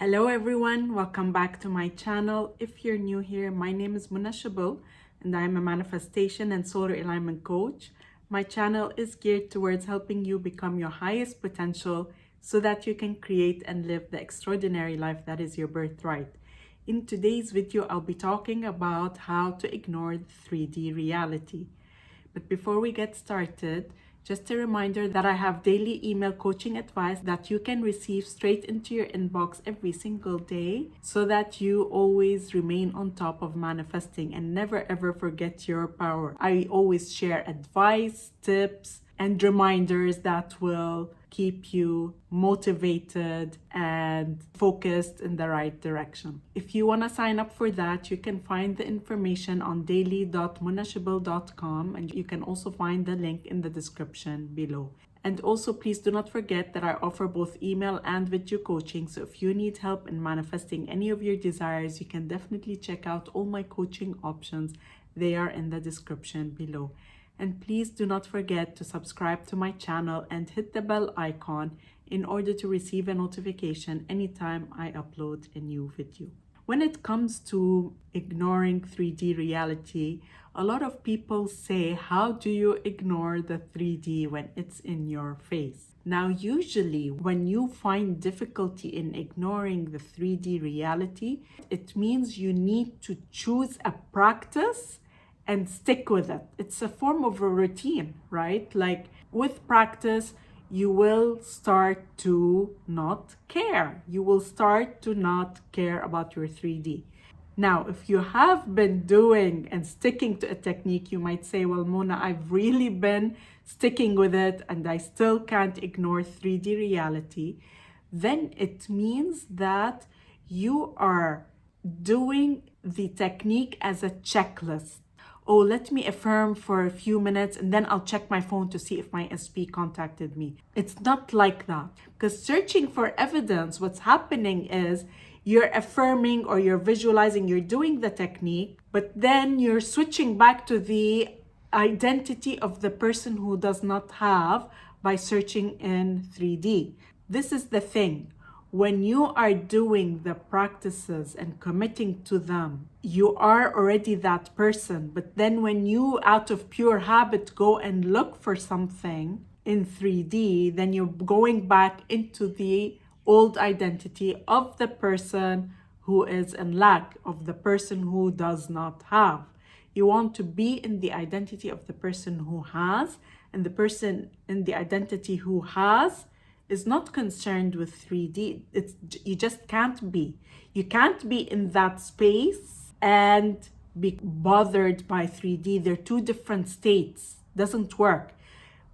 Hello everyone, welcome back to my channel. If you're new here, my name is Undesired and I'm a manifestation and solar alignment coach. My channel is geared towards helping you become your highest potential so that you can create and live the extraordinary life that is your birthright. In today's video, I'll be talking about how to ignore the 3D reality. But before we get started, just a reminder that I have daily email coaching advice that you can receive straight into your inbox every single day so that you always remain on top of manifesting and never ever forget your power. I always share advice, tips, and reminders that will keep you motivated and focused in the right direction. If you want to sign up for that, you can find the information on daily.munashable.com, and you can also find the link in the description below. And also, please do not forget that I offer both email and video coaching. So if you need help in manifesting any of your desires, you can definitely check out all my coaching options. They are in the description below. And please do not forget to subscribe to my channel and hit the bell icon in order to receive a notification anytime I upload a new video. When it comes to ignoring 3D reality, a lot of people say, how do you ignore the 3D when it's in your face? Now, usually when you find difficulty in ignoring the 3D reality, it means you need to choose a practice and stick with it. It's a form of a routine, right? Like with practice, you will start to not care. You will start to not care about your 3D. Now, if you have been doing and sticking to a technique, you might say, well, Mona, I've really been sticking with it and I still can't ignore 3D reality. Then it means that you are doing the technique as a checklist. Oh, let me affirm for a few minutes and then I'll check my phone to see if my SP contacted me. It's not like that. Because searching for evidence, what's happening is you're affirming or you're visualizing, you're doing the technique, but then you're switching back to the identity of the person who does not have by searching in 3D. This is the thing. When you are doing the practices and committing to them, you are already that person. But then when you, out of pure habit, go and look for something in 3D, then you're going back into the old identity of the person who is in lack, of the person who does not have. You want to be in the identity of the person who has, and the person in the identity who has is not concerned with 3D. You just can't be. You can't be in that space and be bothered by 3D. They're two different states. Doesn't work.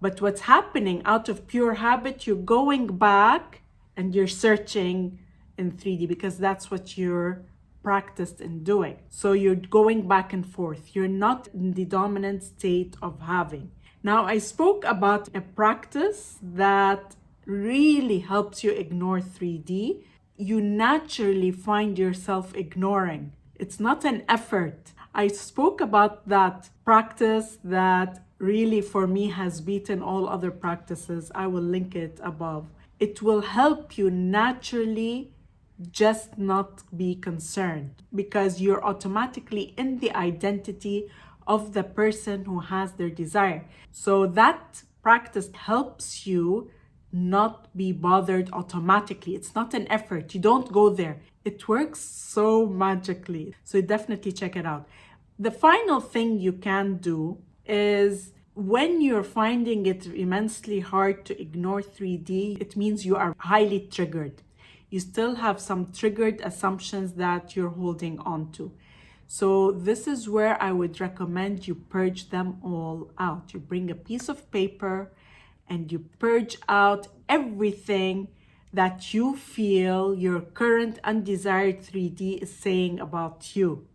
But what's happening out of pure habit, you're going back and you're searching in 3D because that's what you're practiced in doing. So you're going back and forth. You're not in the dominant state of having. Now, I spoke about a practice that really helps you ignore 3D. You naturally find yourself ignoring. It's not an effort. I spoke about that practice that really for me has beaten all other practices. I will link it above. It will help you naturally just not be concerned because you're automatically in the identity of the person who has their desire. So that practice helps you not be bothered automatically. It's not an effort. You don't go there. It works so magically. So definitely check it out. The final thing you can do is when you're finding it immensely hard to ignore 3D, it means you are highly triggered. You still have some triggered assumptions that you're holding on to. So this is where I would recommend you purge them all out. You bring a piece of paper and you purge out everything that you feel your current undesired 3D is saying about you.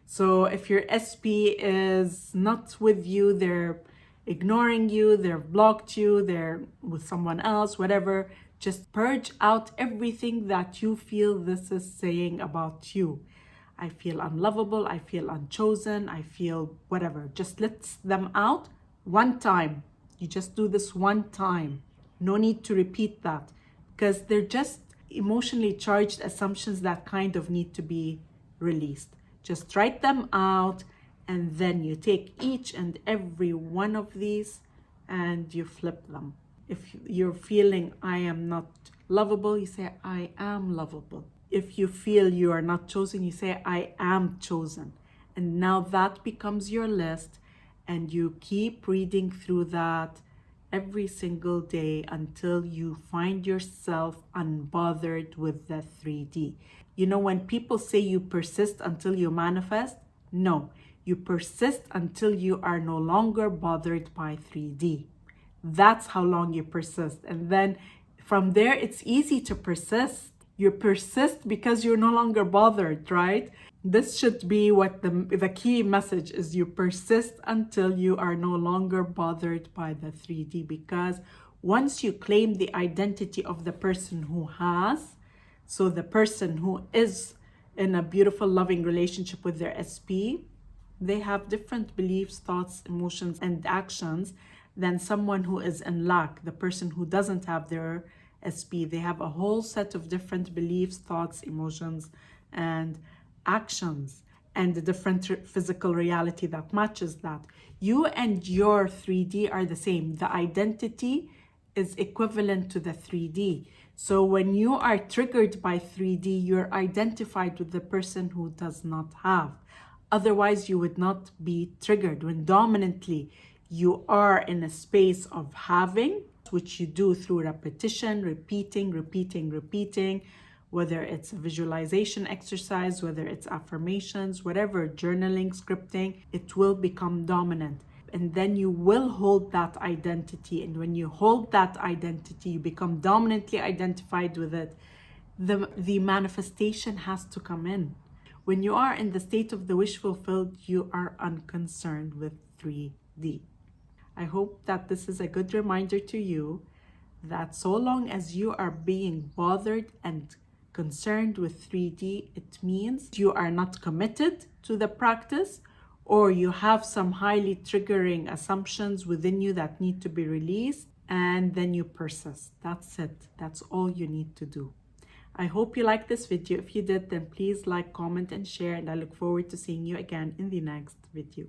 So if your SP is not with you, they're ignoring you, they've blocked you, they're with someone else, whatever, just purge out everything that you feel this is saying about you. I feel unlovable, I feel unchosen, I feel whatever. Just let them out one time. You just do this one time. No need to repeat that because they're just emotionally charged assumptions that kind of need to be released. Just write them out, and then you take each and every one of these and you flip them. If you're feeling I am not lovable, you say I am lovable. If you feel you are not chosen, you say I am chosen. And now that becomes your list, and you keep reading through that every single day until you find yourself unbothered with the 3D. You know, when people say you persist until you manifest, no, you persist until you are no longer bothered by 3D. That's how long you persist. And then from there, it's easy to persist. You persist because you're no longer bothered, right? This should be what the key message is. You persist until you are no longer bothered by the 3D, because once you claim the identity of the person who has, so the person who is in a beautiful, loving relationship with their SP, they have different beliefs, thoughts, emotions, and actions than someone who is in lack, the person who doesn't have their SP. They have a whole set of different beliefs, thoughts, emotions, and actions, and a different physical reality that matches that. You and your 3D are the same. The identity is equivalent to the 3D. So when you are triggered by 3D, you're identified with the person who does not have. Otherwise, you would not be triggered. When dominantly you are in a space of having, which you do through repetition, repeating, whether it's a visualization exercise, whether it's affirmations, whatever, journaling, scripting, it will become dominant. And then you will hold that identity. And when you hold that identity, you become dominantly identified with it. The manifestation has to come in. When you are in the state of the wish fulfilled, you are unconcerned with 3D. I hope that this is a good reminder to you that so long as you are being bothered and concerned with 3D, it means you are not committed to the practice, or you have some highly triggering assumptions within you that need to be released, and then you persist. That's it. That's all you need to do. I hope you liked this video. If you did, then please like, comment, and share, and I look forward to seeing you again in the next video.